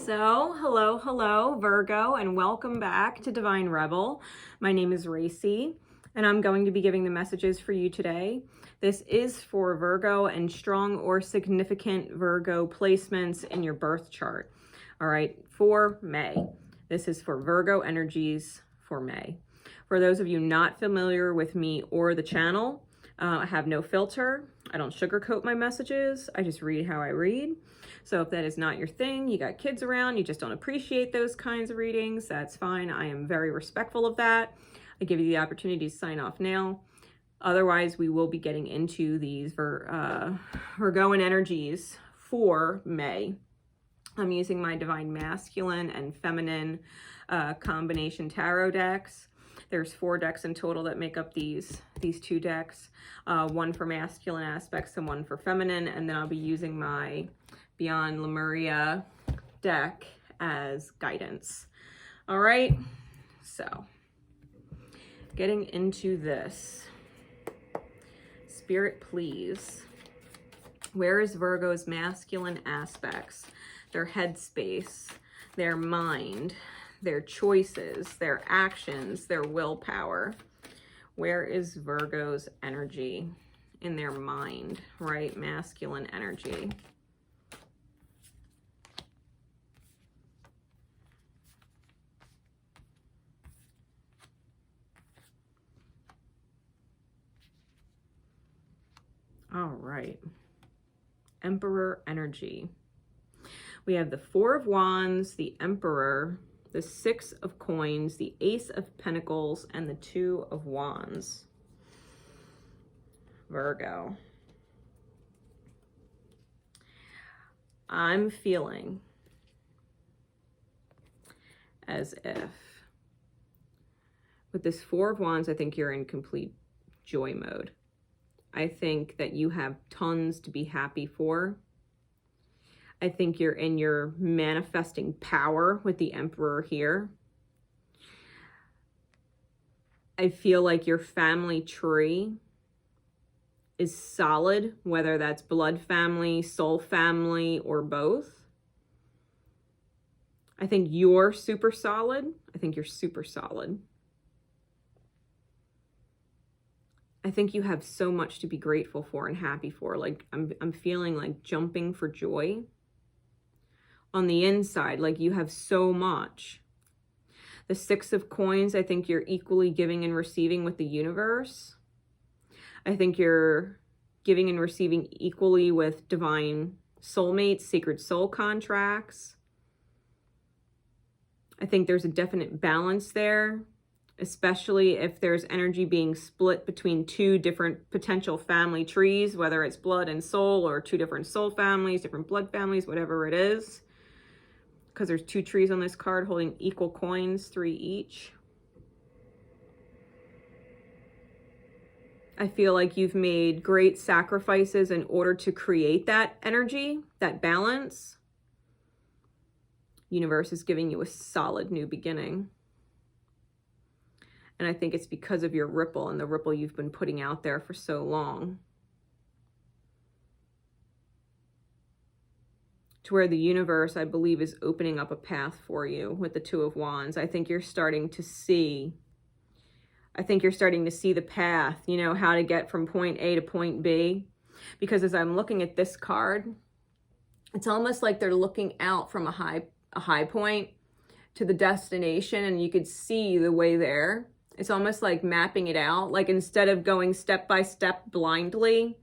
So, hello, Virgo, and welcome back to Divine Rebel. My name is Racy, and I'm going to be giving the messages for you today. This is for Virgo and strong or significant Virgo placements in your birth chart. All right, for May. This is for Virgo energies for May. For those of you not familiar with me or the channel, I have no filter. I don't sugarcoat my messages. I just read how I read. So if that is not your thing, you got kids around, you just don't appreciate those kinds of readings, that's fine. I am very respectful of that. I give you the opportunity to sign off now. Otherwise, we will be getting into these Virgoan energies for May. I'm using my Divine Masculine and Feminine combination tarot decks. There's 4 decks in total that make up these two decks, one for masculine aspects and one for feminine, and then I'll be using my Beyond Lemuria deck as guidance. All right, so getting into this. Spirit, please. Where is Virgo's masculine aspects, their headspace, their mind, their choices, their actions, their willpower? Where is Virgo's energy in their mind, right? Masculine energy. All right. Emperor energy. We have the 4 of Wands, the Emperor, the 6 of Coins, the Ace of Pentacles, and the 2 of Wands. Virgo. I'm feeling as if with this 4 of Wands, I think you're in complete joy mode. I think that you have tons to be happy for. I think you're in your manifesting power with the Emperor here. I feel like your family tree is solid, whether that's blood family, soul family, or both. I think you're super solid. I think you're super solid. I think you have so much to be grateful for and happy for. Like I'm feeling like jumping for joy on the inside. Like you have so much. The 6 of Coins, I think you're equally giving and receiving with the universe. I think you're giving and receiving equally with divine soulmates, sacred soul contracts. I think there's a definite balance there, especially if there's energy being split between 2 different potential family trees, whether it's blood and soul or 2 different soul families, different blood families, whatever it is. Because there's 2 trees on this card holding equal coins, 3 each. I feel like you've made great sacrifices in order to create that energy, that balance. Universe is giving you a solid new beginning. And I think it's because of your ripple and the ripple you've been putting out there for so long. To where the universe, I believe, is opening up a path for you with the 2 of Wands. I think you're starting to see the path, you know, how to get from point A to point B. Because as I'm looking at this card, it's almost like they're looking out from a high point to the destination, and you could see the way there. It's almost like mapping it out. Like instead of going step by step blindly,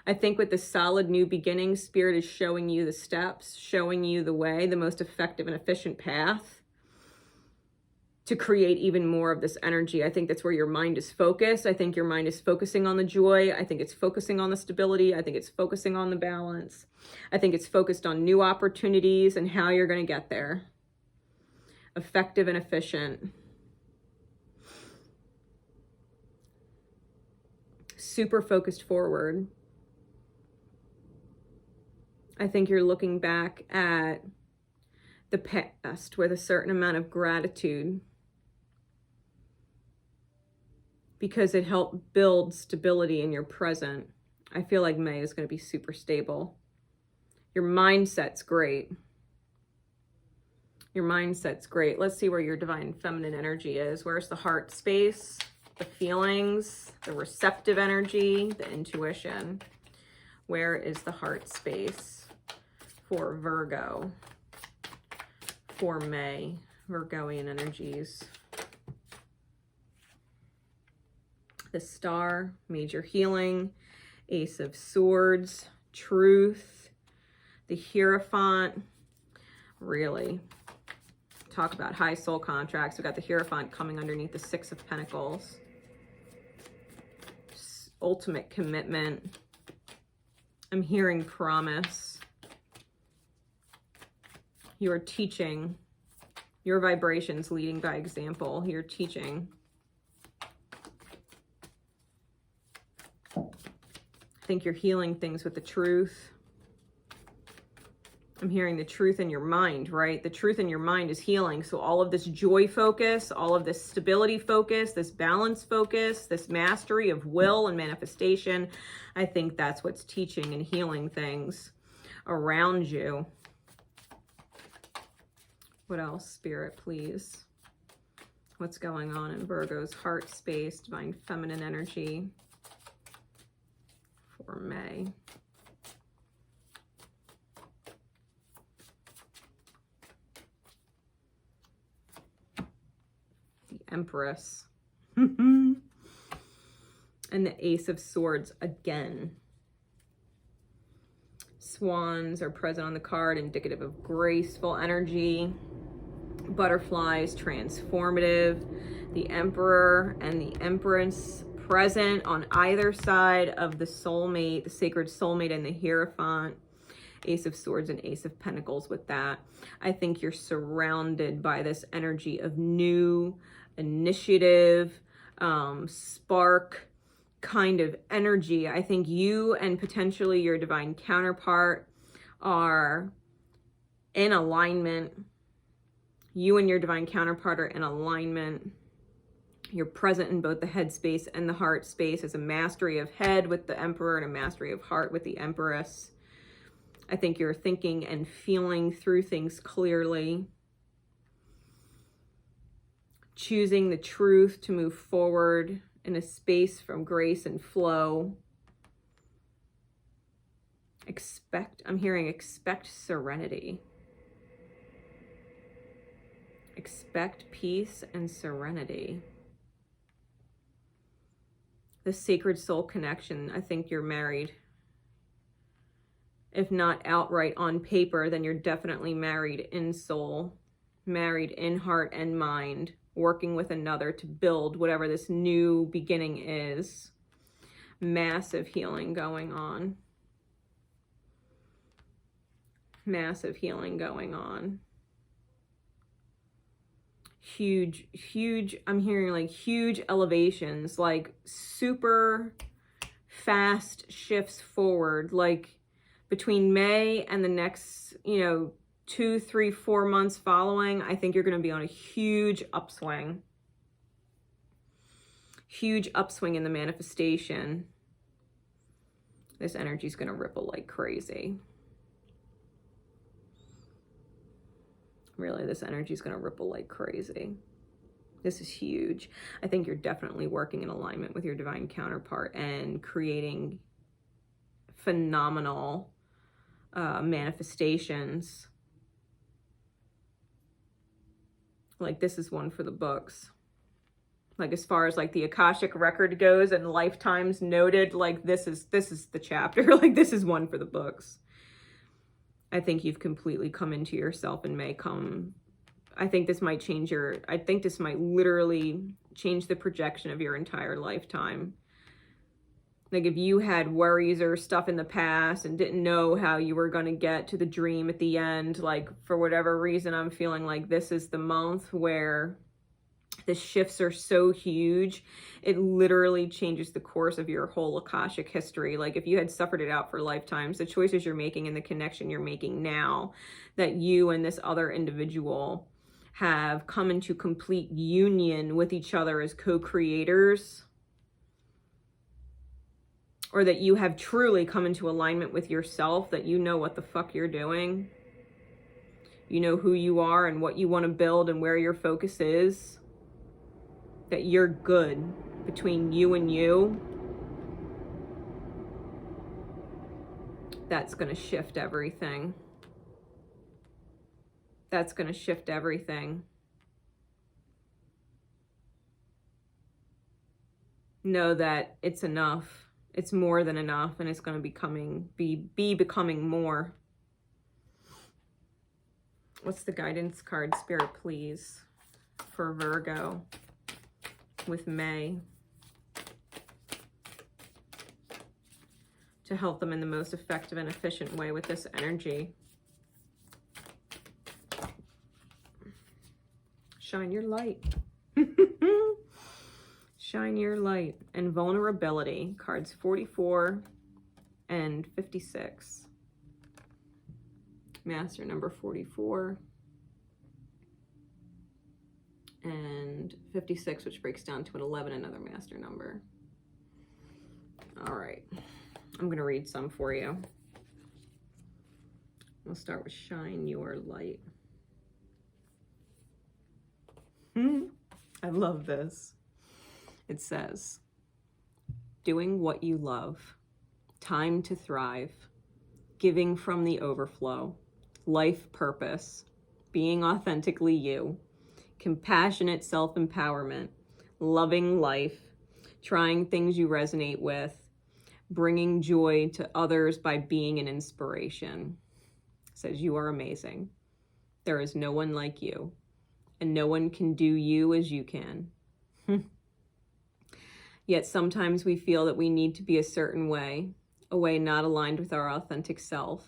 I think with the solid new beginning, Spirit is showing you the steps, showing you the way, the most effective and efficient path to create even more of this energy. I think that's where your mind is focused. I think your mind is focusing on the joy. I think it's focusing on the stability. I think it's focusing on the balance. I think it's focused on new opportunities and how you're going to get there. Effective and efficient. Super focused forward. I think you're looking back at the past with a certain amount of gratitude because it helped build stability in your present. I feel like May is going to be super stable. Your mindset's great. Your mindset's great. Let's see where your divine feminine energy is. Where's the heart space, the feelings, the receptive energy, the intuition? Where is the heart space for Virgo for May? Virgoian energies. The Star, major healing, Ace of Swords, truth, the Hierophant. Really talk about high soul contracts. We've got the Hierophant coming underneath the Six of Pentacles. Ultimate commitment. I'm hearing promise. You're teaching. Your vibrations leading by example. You're teaching. I think you're healing things with the truth. I'm hearing the truth in your mind, right? The truth in your mind is healing. So all of this joy focus, all of this stability focus, this balance focus, this mastery of will and manifestation, I think that's what's teaching and healing things around you. What else, Spirit, please? What's going on in Virgo's heart space, divine feminine energy for May? The Empress. And the Ace of Swords again. Swans are present on the card, indicative of graceful energy. Butterflies, transformative. The Emperor and the Empress present on either side of the soulmate, the sacred soulmate and the Hierophant. Ace of Swords and Ace of Pentacles with that. I think you're surrounded by this energy of new initiative, spark kind of energy. I think you and potentially your divine counterpart are in alignment. You and your divine counterpart are in alignment. You're present in both the head space and the heart space as a mastery of head with the Emperor and a mastery of heart with the Empress. I think you're thinking and feeling through things clearly. Choosing the truth to move forward in a space from grace and flow. I'm hearing expect serenity. Expect peace and serenity. The sacred soul connection. I think you're married. If not outright on paper, then you're definitely married in soul, married in heart and mind, working with another to build whatever this new beginning is. Massive healing going on. Massive healing going on. Huge, I'm hearing like huge elevations, like super fast shifts forward, like between May and the next, 2, 3, 4 months following. I think you're going to be on a huge upswing. Huge upswing in the manifestation. This energy is going to ripple like crazy. Really, this energy is going to ripple like crazy. This is huge. I think you're definitely working in alignment with your divine counterpart and creating phenomenal manifestations. Like, this is one for the books. Like, as far as like the Akashic record goes and lifetimes noted, like this is the chapter. Like, this is one for the books. I think you've completely come into yourself and I think this might literally change the projection of your entire lifetime. Like, if you had worries or stuff in the past and didn't know how you were going to get to the dream at the end, like, for whatever reason, I'm feeling like this is the month where the shifts are so huge, it literally changes the course of your whole Akashic history. Like, if you had suffered it out for lifetimes, the choices you're making and the connection you're making now, that you and this other individual have come into complete union with each other as co-creators, or that you have truly come into alignment with yourself, that you know what the fuck you're doing. You know who you are and what you want to build and where your focus is. That you're good between you and you. That's going to shift everything. That's going to shift everything. Know that it's enough. It's more than enough, and it's going to be becoming more. What's the guidance card, Spirit, please, for Virgo with May, to help them in the most effective and efficient way with this energy? Shine your light. Shine your light. And vulnerability, cards 44 and 56. Master number 44 and 56, which breaks down to an 11, another master number. All right, I'm going to read some for you. We'll start with shine your light. I love this. It says, doing what you love, time to thrive, giving from the overflow, life purpose, being authentically you, compassionate self-empowerment, loving life, trying things you resonate with, bringing joy to others by being an inspiration. It says you are amazing. There is no one like you, and no one can do you as you can. Yet sometimes we feel that we need to be a certain way, a way not aligned with our authentic self.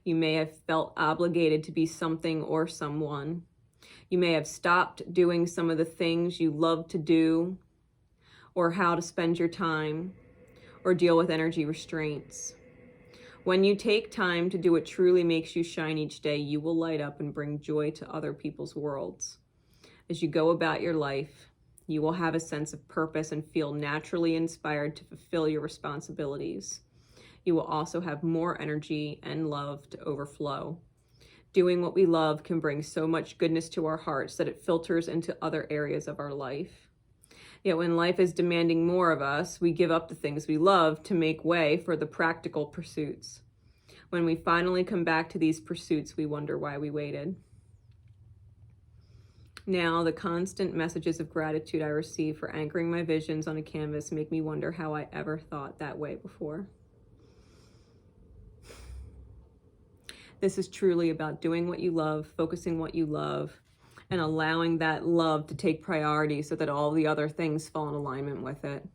You may have felt obligated to be something or someone. You may have stopped doing some of the things you love to do, or how to spend your time, or deal with energy restraints. When you take time to do what truly makes you shine each day, you will light up and bring joy to other people's worlds. As you go about your life, you will have a sense of purpose and feel naturally inspired to fulfill your responsibilities. You will also have more energy and love to overflow. Doing what we love can bring so much goodness to our hearts that it filters into other areas of our life. Yet when life is demanding more of us, we give up the things we love to make way for the practical pursuits. When we finally come back to these pursuits, we wonder why we waited. Now, the constant messages of gratitude I receive for anchoring my visions on a canvas make me wonder how I ever thought that way before. This is truly about doing what you love, focusing what you love, and allowing that love to take priority so that all the other things fall in alignment with it.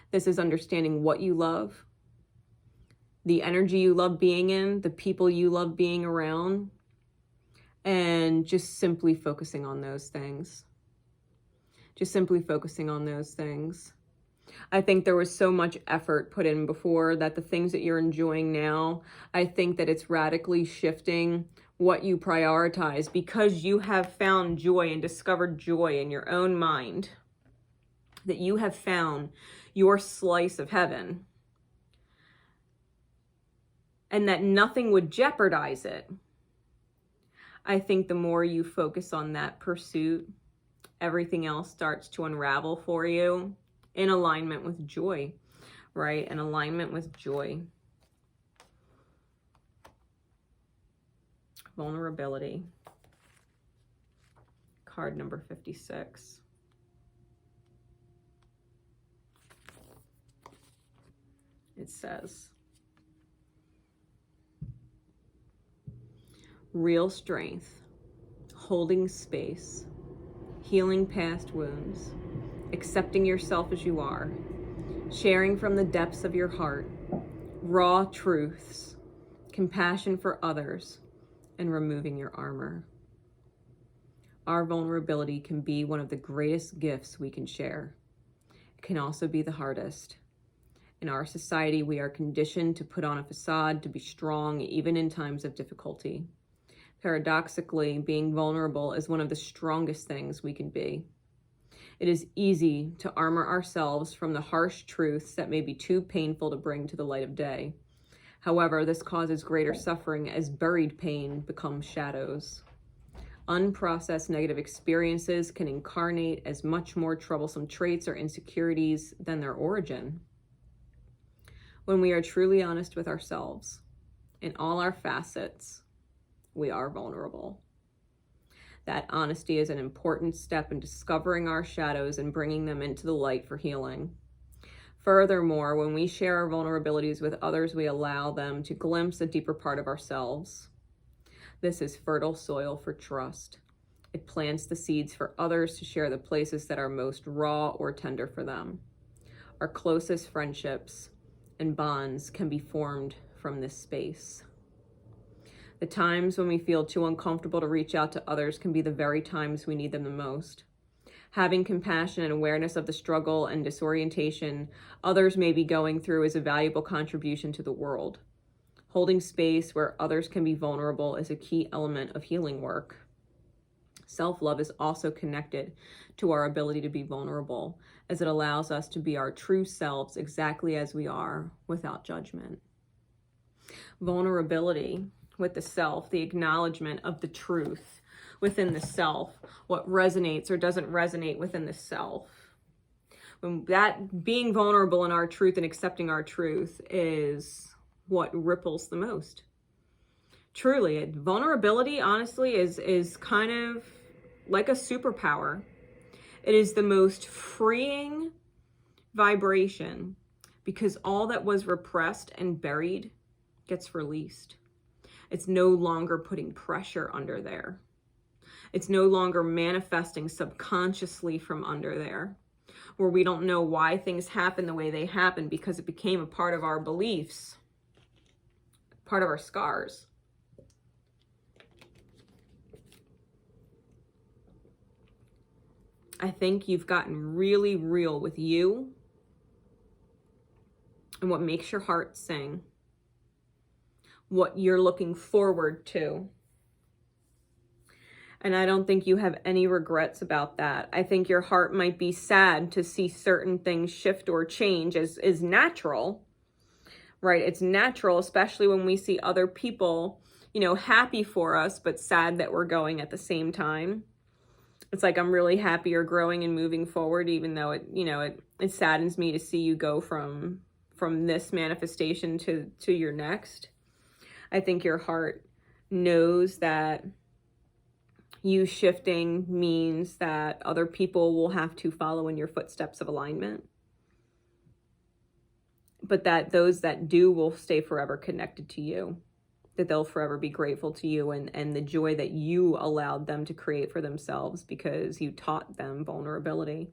This is understanding what you love, the energy you love being in, the people you love being around, and just simply focusing on those things. Just simply focusing on those things. I think there was so much effort put in before that the things that you're enjoying now, I think that it's radically shifting what you prioritize because you have found joy and discovered joy in your own mind, that you have found your slice of heaven, and that nothing would jeopardize it. I think the more you focus on that pursuit, everything else starts to unravel for you in alignment with joy, right? In alignment with joy. Vulnerability. Card number 56. It says, real strength, holding space, healing past wounds, accepting yourself as you are, sharing from the depths of your heart, raw truths, compassion for others, and removing your armor. Our vulnerability can be one of the greatest gifts we can share. It can also be the hardest. In our society, we are conditioned to put on a facade, to be strong, even in times of difficulty. Paradoxically, being vulnerable is one of the strongest things we can be. It is easy to armor ourselves from the harsh truths that may be too painful to bring to the light of day. However, this causes greater suffering as buried pain becomes shadows. Unprocessed negative experiences can incarnate as much more troublesome traits or insecurities than their origin. When we are truly honest with ourselves, in all our facets, we are vulnerable. That honesty is an important step in discovering our shadows and bringing them into the light for healing. Furthermore, when we share our vulnerabilities with others, we allow them to glimpse a deeper part of ourselves. This is fertile soil for trust. It plants the seeds for others to share the places that are most raw or tender for them. Our closest friendships and bonds can be formed from this space. The times when we feel too uncomfortable to reach out to others can be the very times we need them the most. Having compassion and awareness of the struggle and disorientation others may be going through is a valuable contribution to the world. Holding space where others can be vulnerable is a key element of healing work. Self-love is also connected to our ability to be vulnerable, as it allows us to be our true selves exactly as we are without judgment. Vulnerability with the self, the acknowledgement of the truth within the self, what resonates or doesn't resonate within the self. When that being vulnerable in our truth and accepting our truth is what ripples the most. Truly, vulnerability, honestly, is kind of like a superpower. It is the most freeing vibration because all that was repressed and buried gets released. It's no longer putting pressure under there. It's no longer manifesting subconsciously from under there, where we don't know why things happen the way they happen because it became a part of our beliefs, part of our scars. I think you've gotten really real with you and what makes your heart sing, what you're looking forward to. And I don't think you have any regrets about that. I think your heart might be sad to see certain things shift or change as is natural, right? It's natural, especially when we see other people, happy for us, but sad that we're going at the same time. It's like, I'm really happy you're growing and moving forward, even though it saddens me to see you go from this manifestation to your next. I think your heart knows that you shifting means that other people will have to follow in your footsteps of alignment, but that those that do will stay forever connected to you, that they'll forever be grateful to you and the joy that you allowed them to create for themselves because you taught them vulnerability.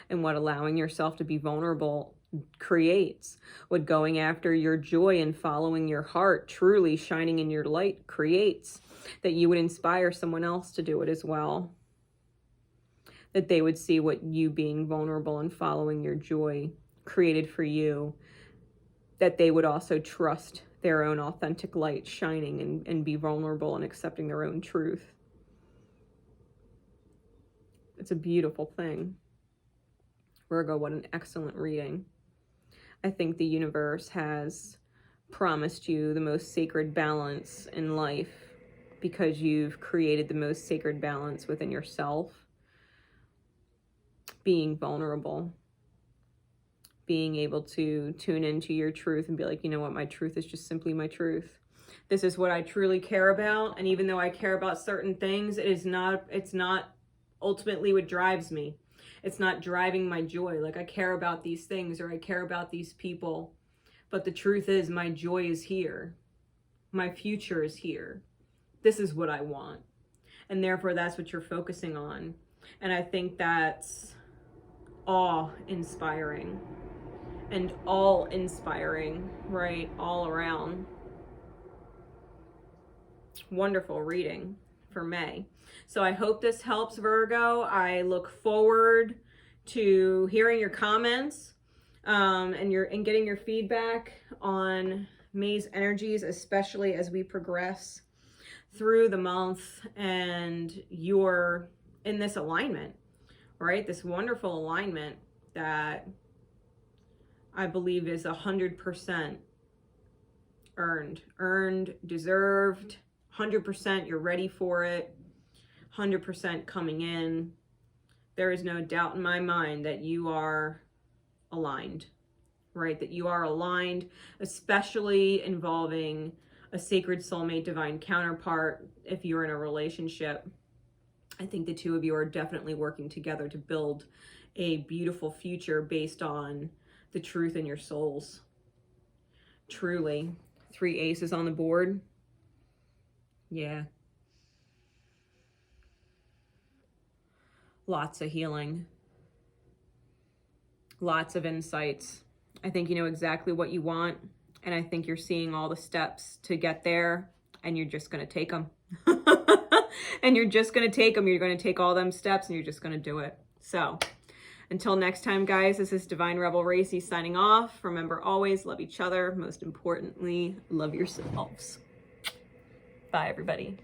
And what allowing yourself to be vulnerable creates, what going after your joy and following your heart, truly shining in your light, creates, that you would inspire someone else to do it as well. That they would see what you being vulnerable and following your joy created for you, that they would also trust their own authentic light shining and be vulnerable and accepting their own truth. It's a beautiful thing. Virgo, what an excellent reading. I think the universe has promised you the most sacred balance in life because you've created the most sacred balance within yourself. Being vulnerable, being able to tune into your truth and be like, you know what, my truth is just simply my truth. This is what I truly care about. And even though I care about certain things, it's not ultimately what drives me. It's not driving my joy. Like, I care about these things or I care about these people, but the truth is my joy is here. My future is here. This is what I want. And therefore that's what you're focusing on. And I think that's awe-inspiring and all-inspiring, right? All around. Wonderful reading for May. So I hope this helps, Virgo. I look forward to hearing your comments and getting your feedback on May's energies, especially as we progress through the month and you're in this alignment, right? This wonderful alignment that I believe is 100% earned, deserved, 100% you're ready for it, 100% coming in. There is no doubt in my mind that you are aligned, right? That you are aligned, especially involving a sacred soulmate divine counterpart. If you're in a relationship, I think the two of you are definitely working together to build a beautiful future based on the truth in your souls. Truly. 3 aces on the board. Yeah. Lots of healing. Lots of insights. I think you know exactly what you want, and I think you're seeing all the steps to get there, and you're just going to take them. And you're just going to take them. You're going to take all them steps, and you're just going to do it. So until next time, guys, this is Divine Rebel Racy signing off. Remember, always love each other. Most importantly, love yourselves. Bye, everybody.